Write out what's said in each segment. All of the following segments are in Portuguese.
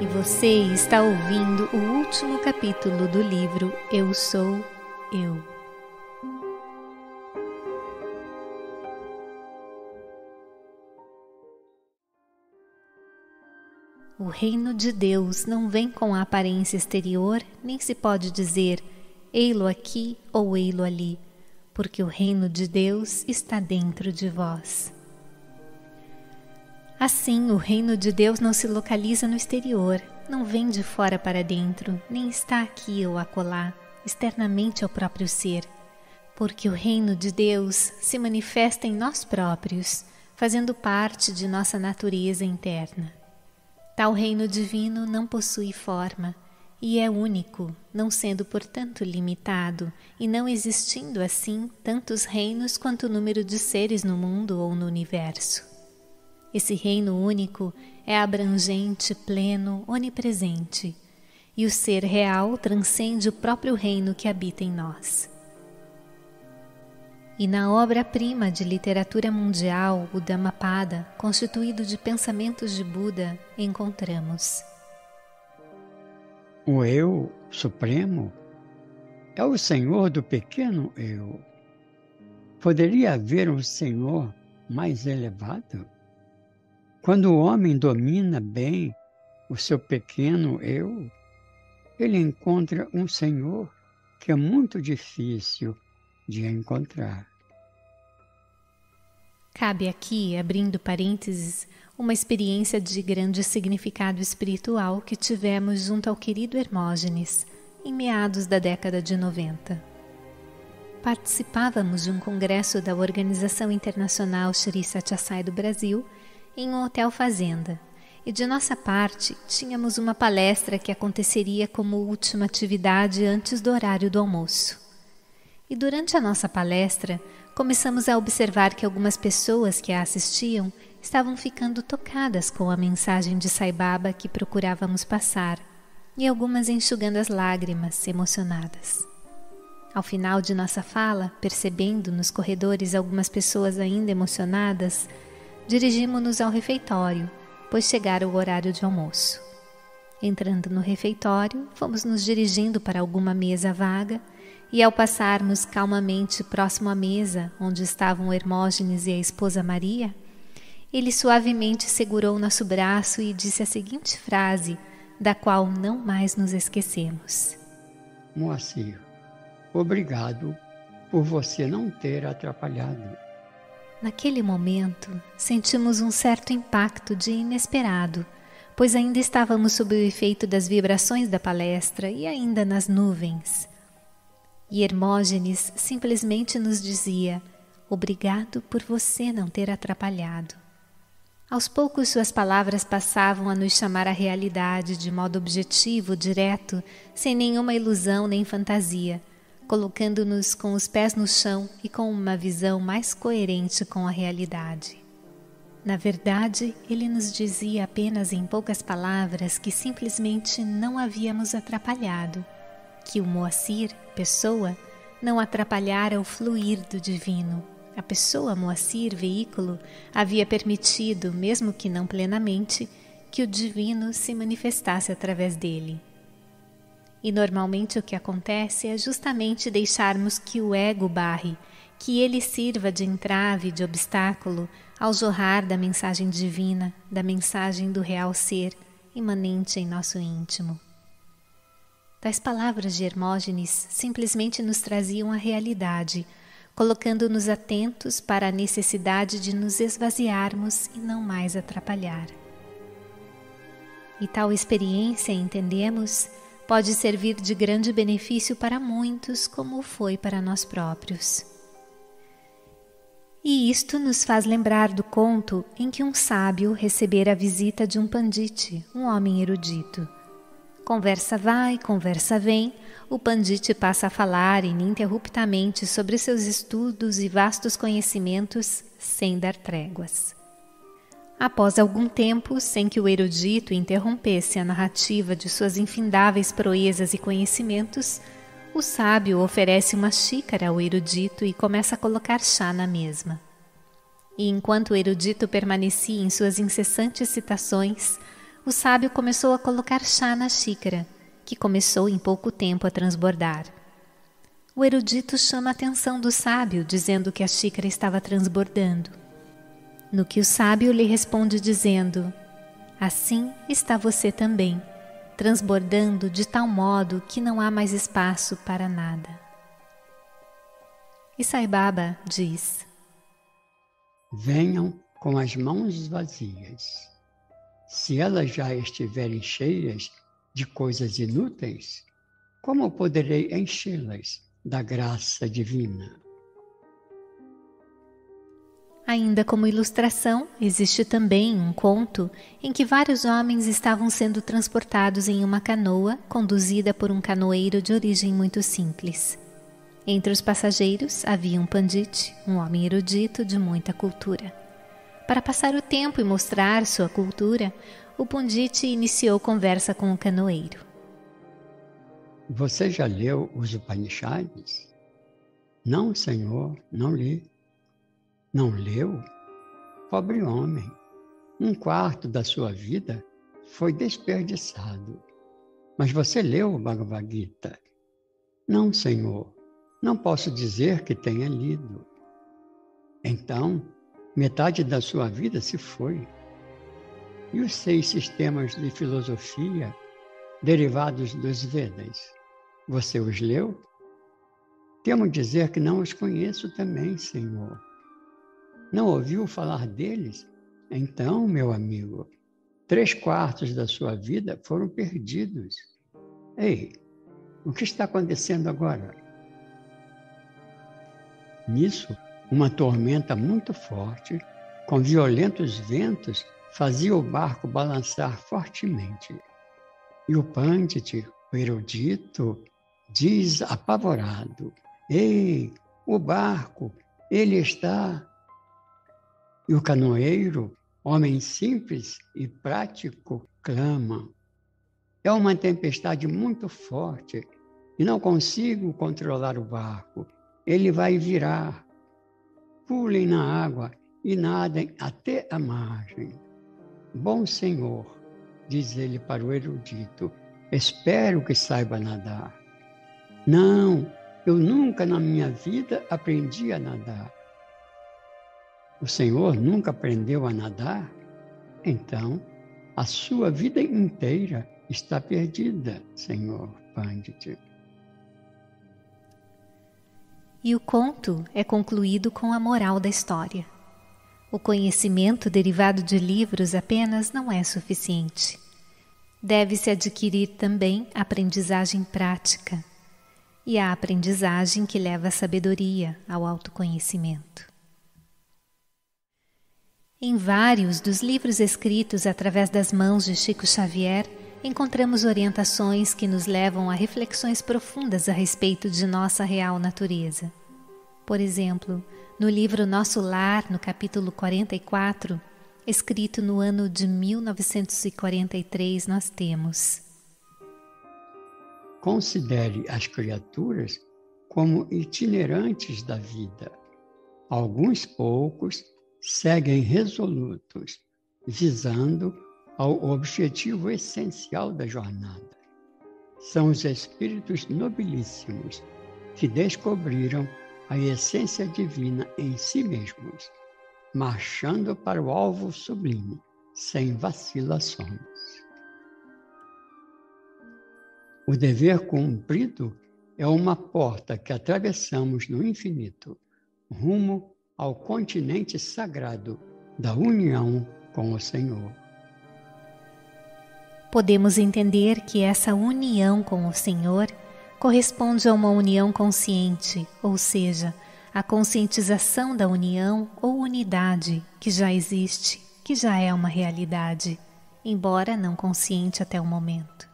e você está ouvindo o último capítulo do livro Eu Sou Eu. O reino de Deus não vem com a aparência exterior, nem se pode dizer ei-lo aqui ou ei-lo ali, porque o reino de Deus está dentro de vós. Assim, o reino de Deus não se localiza no exterior, não vem de fora para dentro, nem está aqui ou acolá, externamente ao próprio ser, porque o reino de Deus se manifesta em nós próprios, fazendo parte de nossa natureza interna. Tal reino divino não possui forma e é único, não sendo portanto limitado e não existindo assim tantos reinos quanto o número de seres no mundo ou no universo. Esse reino único é abrangente, pleno, onipresente, e o ser real transcende o próprio reino que habita em nós. E na obra-prima de literatura mundial, o Dhammapada, constituído de pensamentos de Buda, encontramos: o Eu Supremo é o Senhor do pequeno Eu. Poderia haver um Senhor mais elevado? Quando o homem domina bem o seu pequeno Eu, ele encontra um Senhor que é muito difícil de encontrar. Cabe aqui, abrindo parênteses, uma experiência de grande significado espiritual que tivemos junto ao querido Hermógenes, em meados da década de 90. Participávamos de um congresso da Organização Internacional Shri Sathya Sai do Brasil, em um hotel fazenda, e de nossa parte tínhamos uma palestra que aconteceria como última atividade antes do horário do almoço. E durante a nossa palestra, começamos a observar que algumas pessoas que a assistiam estavam ficando tocadas com a mensagem de Sai Baba que procurávamos passar, e algumas enxugando as lágrimas, emocionadas. Ao final de nossa fala, percebendo nos corredores algumas pessoas ainda emocionadas, dirigimos-nos ao refeitório, pois chegara o horário de almoço. Entrando no refeitório, fomos nos dirigindo para alguma mesa vaga, e ao passarmos calmamente próximo à mesa onde estavam Hermógenes e a esposa Maria, ele suavemente segurou nosso braço e disse a seguinte frase, da qual não mais nos esquecemos: Moacir, obrigado por você não ter atrapalhado. Naquele momento, sentimos um certo impacto de inesperado, pois ainda estávamos sob o efeito das vibrações da palestra e ainda nas nuvens. E Hermógenes simplesmente nos dizia: obrigado por você não ter atrapalhado. Aos poucos suas palavras passavam a nos chamar à realidade de modo objetivo, direto, sem nenhuma ilusão nem fantasia, colocando-nos com os pés no chão e com uma visão mais coerente com a realidade. Na verdade, ele nos dizia apenas em poucas palavras que simplesmente não havíamos atrapalhado, que o Moacir, pessoa, não atrapalhara o fluir do divino. A pessoa Moacir, veículo, havia permitido, mesmo que não plenamente, que o divino se manifestasse através dele. E normalmente o que acontece é justamente deixarmos que o ego barre, que ele sirva de entrave, de obstáculo, ao jorrar da mensagem divina, da mensagem do real ser, imanente em nosso íntimo. Tais palavras de Hermógenes simplesmente nos traziam a realidade, colocando-nos atentos para a necessidade de nos esvaziarmos e não mais atrapalhar. E tal experiência, entendemos, pode servir de grande benefício para muitos, como foi para nós próprios. E isto nos faz lembrar do conto em que um sábio recebera a visita de um pandite, um homem erudito. Conversa vai, conversa vem, o pandite passa a falar ininterruptamente sobre seus estudos e vastos conhecimentos, sem dar tréguas. Após algum tempo, sem que o erudito interrompesse a narrativa de suas infindáveis proezas e conhecimentos, o sábio oferece uma xícara ao erudito e começa a colocar chá na mesma. E enquanto o erudito permanecia em suas incessantes citações, o sábio começou a colocar chá na xícara, que começou em pouco tempo a transbordar. O erudito chama a atenção do sábio, dizendo que a xícara estava transbordando. No que o sábio lhe responde dizendo: assim está você também, transbordando de tal modo que não há mais espaço para nada. E Sai Baba diz: venham com as mãos vazias. Se elas já estiverem cheias de coisas inúteis, como poderei enchê-las da graça divina? Ainda como ilustração, existe também um conto em que vários homens estavam sendo transportados em uma canoa conduzida por um canoeiro de origem muito simples. Entre os passageiros havia um pandit, um homem erudito de muita cultura. Para passar o tempo e mostrar sua cultura, o pandit iniciou conversa com o canoeiro. Você já leu os Upanishads? Não, senhor, não li. Não leu? Pobre homem, 1/4 da sua vida foi desperdiçado. Mas você leu o Bhagavad Gita? Não, senhor, não posso dizer que tenha lido. Então, metade da sua vida se foi. E os 6 sistemas de filosofia derivados dos Vedas, você os leu? Temo dizer que não os conheço também, senhor. Não ouviu falar deles? Então, meu amigo, 3/4 da sua vida foram perdidos. Ei, o que está acontecendo agora? Nisso, uma tormenta muito forte, com violentos ventos, fazia o barco balançar fortemente. E o Pandit, o erudito, diz apavorado: ei, o barco, ele está... E o canoeiro, homem simples e prático, clama: é uma tempestade muito forte e não consigo controlar o barco. Ele vai virar. Pulem na água e nadem até a margem. Bom senhor, diz ele para o erudito, espero que saiba nadar. Não, eu nunca na minha vida aprendi a nadar. O senhor nunca aprendeu a nadar? Então, a sua vida inteira está perdida, senhor Pandit. E o conto é concluído com a moral da história. O conhecimento derivado de livros apenas não é suficiente. Deve-se adquirir também a aprendizagem prática, e a aprendizagem que leva à sabedoria, ao autoconhecimento. Em vários dos livros escritos através das mãos de Chico Xavier, encontramos orientações que nos levam a reflexões profundas a respeito de nossa real natureza. Por exemplo, no livro Nosso Lar, no capítulo 44, escrito no ano de 1943, nós temos: considere as criaturas como itinerantes da vida. Alguns poucos seguem resolutos, visando ao objetivo essencial da jornada. São os espíritos nobilíssimos que descobriram a essência divina em si mesmos, marchando para o alvo sublime, sem vacilações. O dever cumprido é uma porta que atravessamos no infinito, rumo ao continente sagrado da união com o Senhor. Podemos entender que essa união com o Senhor corresponde a uma união consciente, ou seja, a conscientização da união ou unidade que já existe, que já é uma realidade, embora não consciente até o momento.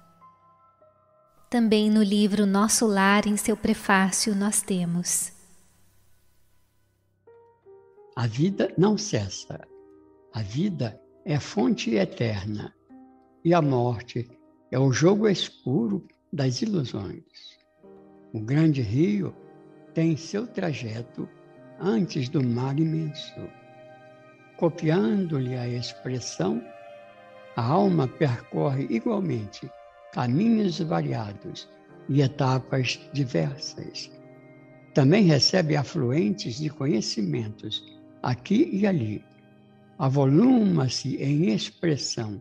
Também no livro Nosso Lar, em seu prefácio, nós temos: a vida não cessa. A vida é fonte eterna. E a morte é o jogo escuro das ilusões. O grande rio tem seu trajeto antes do mar imenso. Copiando-lhe a expressão, A alma percorre igualmente caminhos variados e etapas diversas. Também recebe afluentes de conhecimentos aqui e ali. Avoluma-se em expressão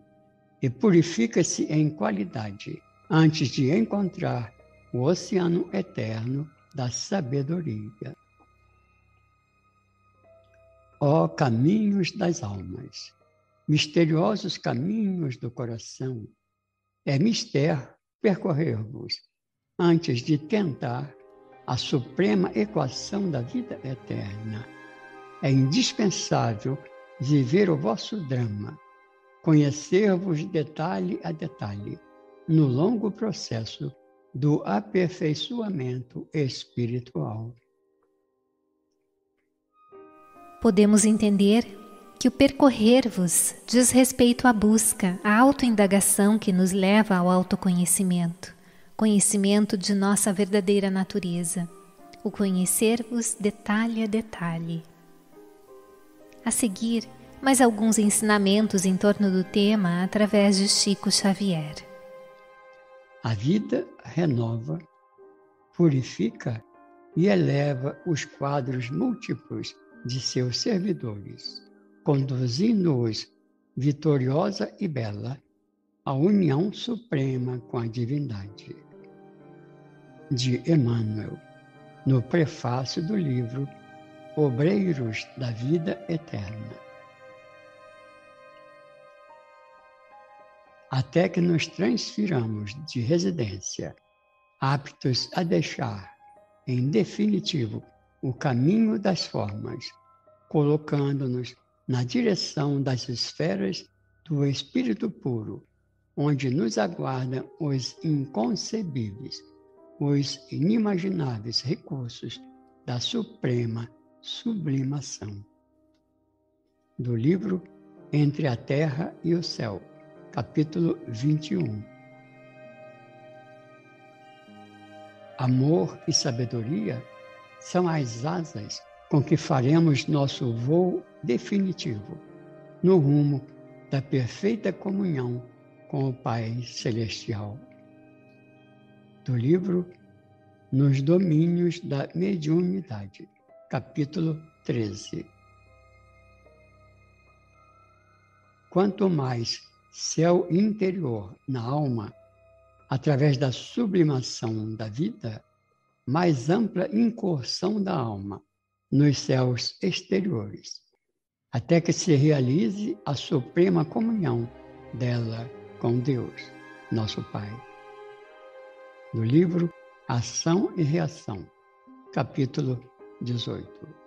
e purifica-se em qualidade antes de encontrar o oceano eterno da sabedoria. Ó caminhos das almas, misteriosos caminhos do coração, é mister percorrer-vos antes de tentar a suprema equação da vida eterna. É indispensável viver o vosso drama, conhecer-vos detalhe a detalhe, no longo processo do aperfeiçoamento espiritual. Podemos entender que o percorrer-vos diz respeito à busca, à autoindagação que nos leva ao autoconhecimento, conhecimento de nossa verdadeira natureza, o conhecer-vos detalhe a detalhe. A seguir, mais alguns ensinamentos em torno do tema através de Chico Xavier. A vida renova, purifica e eleva os quadros múltiplos de seus servidores, conduzindo-os vitoriosa e bela à união suprema com a divindade. De Emmanuel, no prefácio do livro Obreiros da Vida Eterna. Até que nos transfiramos de residência, aptos a deixar, em definitivo, o caminho das formas, colocando-nos na direção das esferas do Espírito Puro, onde nos aguardam os inconcebíveis, os inimagináveis recursos da suprema sublimação. Do livro Entre a Terra e o Céu, capítulo 21. Amor e sabedoria são as asas com que faremos nosso voo definitivo no rumo da perfeita comunhão com o Pai Celestial. Do livro Nos Domínios da Mediunidade, capítulo 13. Quanto mais céu interior na alma, através da sublimação da vida, mais ampla incursão da alma nos céus exteriores, até que se realize a suprema comunhão dela com Deus, nosso Pai. No livro Ação e Reação, capítulo 18.